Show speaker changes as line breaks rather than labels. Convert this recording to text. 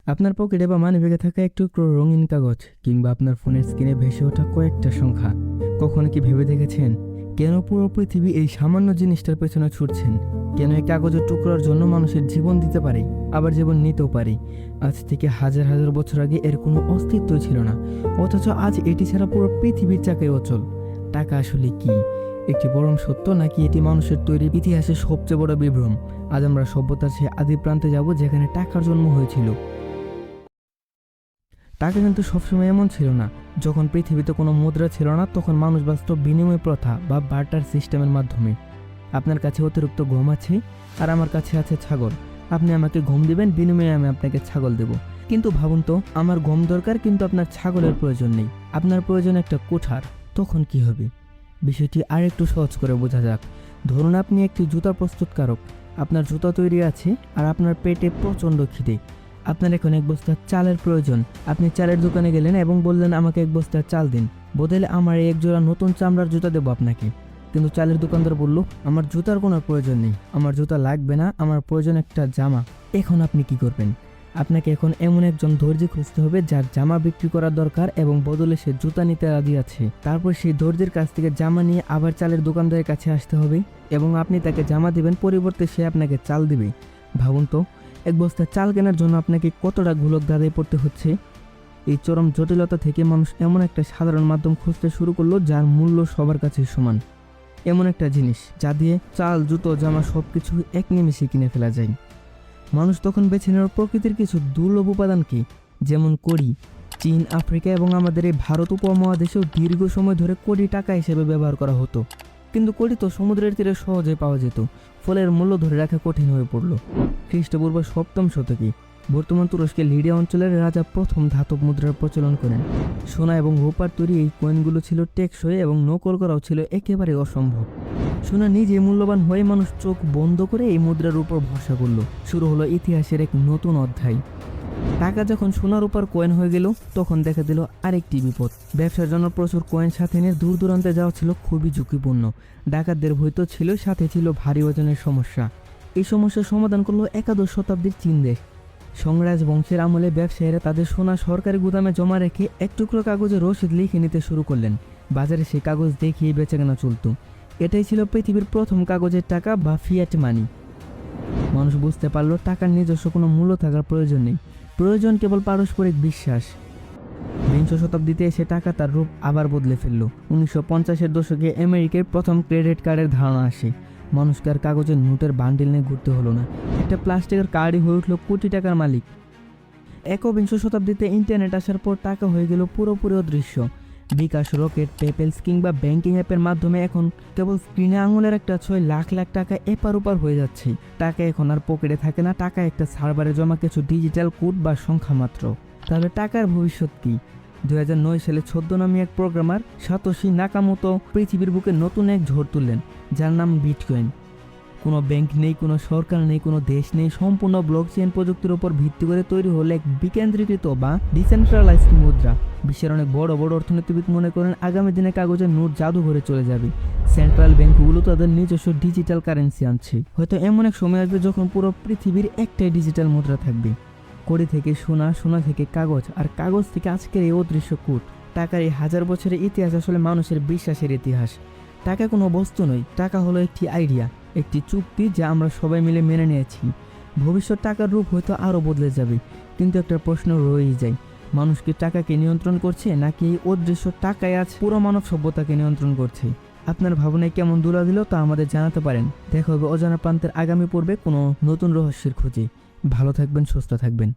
আপনার পকেটে বা মানিব্যাগে থাকা একটু রঙিন কাগজ কিংবা আপনার ফোনের স্ক্রিনে ভেসে ওঠা কয়েকটা সংখ্যা, কখনো কি ভেবে দেখেছেন কেন পুরো পৃথিবী এই সামান্য জিনিসটার পেছনে ছুটছেন? কেন এই কাগজের টুকরোর জন্য মানুষের জীবন দিতে পারে, আবার জীবন নিতেও পারে? আজ থেকে হাজার হাজার বছর আগে এর কোনো অস্তিত্বই ছিল না, অথচ আজ এটি ছাড়া পুরো পৃথিবীর চাকায় অচল। টাকা আসলে কি? একটি পরম সত্য, নাকি এটি মানুষের তৈরি ইতিহাসের সবচেয়ে বড় বিভ্রম? আজ আমরা সভ্যতার সেই আদি প্রান্তে যাব যেখানে টাকার জন্ম হয়েছিল। টাকা কিন্তু সবসময় এমন ছিল না। যখন পৃথিবীতে কোনো মুদ্রা ছিল না, তখন মানুষ বাঁচত বিনিময় প্রথা বা বার্টার সিস্টেমের মাধ্যমে। আপনার কাছে অতিরিক্ত গম আছে আর আমার কাছে আছে ছাগল। আপনি আমাকে গম দিবেন, বিনিময়ে আমি আপনাকে ছাগল দেব। কিন্তু ভাবুন তো, আমার গম দরকার কিন্তু আপনার ছাগলের প্রয়োজন নেই। আপনার প্রয়োজন একটা কোঠার। তখন কি হবে? বিষয়টি আর একটু সহজ করে বোঝা যাক। ধরুন আপনি একটি জুতা প্রস্তুতকারক। আপনার জুতা তৈরি আছে আর আপনার পেটে প্রচণ্ড খিদে। আপনার এখন এক বস্তা চালের প্রয়োজন। আপনি চালের দোকানে গেলেন এবং বললেন, আমাকে এক বস্তা চাল দিন, বদলে আমার এক জোড়া নতুন চামড়ার জুতা দেবো আপনাকে। কিন্তু চালের দোকানদার বলল, আমার জুতার কোনো প্রয়োজন নেই, আমার জুতা লাগবে না, আমার প্রয়োজন একটা জামা। এখন আপনি কি করবেন? আপনাকে এখন এমন একজন দর্জি খুঁজতে হবে যার জামা বিক্রি করার দরকার এবং বদলে সে জুতা নিতে রাজি আছে। তারপর সেই দর্জির কাছ থেকে জামা নিয়ে আবার চালের দোকানদারের কাছে আসতে হবে এবং আপনি তাকে জামা দিবেন, পরিবর্তে সে আপনাকে চাল দিবে। ভাবুন তো, এক বস্তা চাল কেনার জন্য আপনাকে কতটা ঘুলক দাঁড়িয়ে পড়তে হচ্ছে। এই চরম জটিলতা থেকে মানুষ এমন একটা সাধারণ মাধ্যম খুঁজতে শুরু করলো যার মূল্য সবার কাছে সমান। এমন একটা জিনিস যা দিয়ে চাল, জুতো, জামা সবকিছু এক নিমেষে কিনে ফেলা যায়। মানুষ তখন বেছে নেওয়ার প্রকৃতির কিছু দুর্লভ উপাদানকে, যেমন কড়ি। চীন, আফ্রিকা এবং আমাদের এই ভারত উপমহাদেশেও দীর্ঘ সময় ধরে কড়ি টাকা হিসেবে ব্যবহার করা হতো। কিন্তু কড়ি তো সমুদ্রের তীরে সহজে পাওয়া যেত, ফলে এর মূল্য ধরে রাখা কঠিন হয়ে পড়ল। খ্রিস্টপূর্ব 7ম শতকে বর্তমান তুরস্কের লিডিয়া অঞ্চলের রাজা প্রথম ধাতব মুদ্রার প্রচলন করেন। সোনা এবং রূপার তৈরি এই কয়েনগুলো ছিল টেকসই এবং নকল করাও ছিল একেবারে অসম্ভব। সোনা নিজে মূল্যবান হয়ে মানুষ চোখ বন্ধ করে এই মুদ্রার উপর ভরসা করল। শুরু হলো ইতিহাসের এক নতুন অধ্যায়। টাকা যখন সোনার উপর কয়েন হয়ে গেল, তখন দেখা দিল আরেকটি বিপদ। ব্যবসার জন্য প্রচুর কয়েন সাথে নিয়ে দূর দূরান্তে যাওয়া ছিল খুবই ঝুঁকিপূর্ণ। ডাকাতদের ভয় তো ছিল, সাথে ছিল ভারী ওজনের সমস্যা। এই সমস্যার সমাধান করলো একাদশ শতাব্দীর চীন দেশ। সংরাজ বংশের আমলে ব্যবসায়ীরা তাদের সোনা সরকারি গুদামে জমা রেখে এক টুকরো কাগজে রসিদ লিখে নিতে শুরু করলেন। বাজারে সেই কাগজ দেখিয়ে বেচাকেনা চলত। এটাই ছিল পৃথিবীর প্রথম কাগজের টাকা বা ফিয়াট মানি। মানুষ বুঝতে পারল টাকার নিজস্ব কোনো মূল্য থাকার প্রয়োজন নেই, প্রয়োজন কেবল পারস্পরিক বিশ্বাস। বিংশ শতাব্দীতে এসে টাকা তার রূপ আবার বদলে ফেলল। 1950-এর দশকে আমেরিকার প্রথম ক্রেডিট কার্ডের ধারণা আসে। মানুষকে আর কাগজের নোটের বান্ডিল নিয়ে ঘুরতে হলো না, একটা প্লাস্টিকের কার্ডই হয়ে উঠল কোটি টাকার মালিক। একবিংশ শতাব্দীতে ইন্টারনেট আসার পর টাকা হয়ে গেল পুরোপুরি অদৃশ্য। বিকাশ, রকেট, পেপেলস কিংবা ব্যাংকিং অ্যাপের মাধ্যমে এখন কেবল স্ক্রিনে আঙুলের একটা ছয় লাখ লাখ টাকা এপার ওপার হয়ে যাচ্ছে। টাকা এখন আর পকেটে থাকে না, টাকা একটা সার্ভারে জমা কিছু ডিজিটাল কোড বা সংখ্যা মাত্র। তাহলে টাকার ভবিষ্যৎ কি? 2009 সালে ছদ্মনামী এক প্রোগ্রামার সাতোশি নাকামোতো পৃথিবীর বুকে নতুন এক ঝড় তুললেন, যার নাম বিটকয়েন। কোনো ব্যাংক নেই, কোনো সরকার নেই, কোনো দেশ নেই, সম্পূর্ণ ব্লকচেইন প্রযুক্তির উপর ভিত্তি করে তৈরি হলো এক বিকেন্দ্রীকৃত বা ডিসেন্ট্রালাইজড মুদ্রা। বিশ্বের অনেক বড় বড় অর্থনীতিবিদ মনে করেন আগামী দিনে কাগজের নোট জাদুঘরে চলে যাবে। সেন্ট্রাল ব্যাংকগুলো তাদের নিজস্ব ডিজিটাল কারেন্সি আনছে। হয়তো এমন এক সময় আসবে যখন পুরো পৃথিবীর একটাই ডিজিটাল মুদ্রা থাকবে। কড়ি থেকে সোনা, সোনা থেকে কাগজ, আর কাগজ থেকে আজকের এই অদৃশ্য কূট। টাকার এই হাজার বছরের ইতিহাস আসলে মানুষের বিশ্বাসের ইতিহাস। টাকা কোনো বস্তু নয়, টাকা হলো একটি আইডিয়া, একটি চুক্তি যা আমরা সবাই মিলে মেনে নিয়েছি। ভবিষ্যৎ টাকার রূপ হয়তো আরও বদলে যাবে, কিন্তু একটা প্রশ্ন রয়েই যায়, মানুষ কি টাকাকে নিয়ন্ত্রণ করছে, নাকি এই অদৃশ্য টাকাই আজ পুরো মানব সভ্যতাকে নিয়ন্ত্রণ করছে? আপনার ভাবনায় কেমন দোলা দিল তা আমাদের জানাতে পারেন। দেখা হবে অজানা প্রান্তের আগামী পর্বে কোনো নতুন রহস্যের খোঁজে। ভালো থাকবেন, সুস্থ থাকবেন।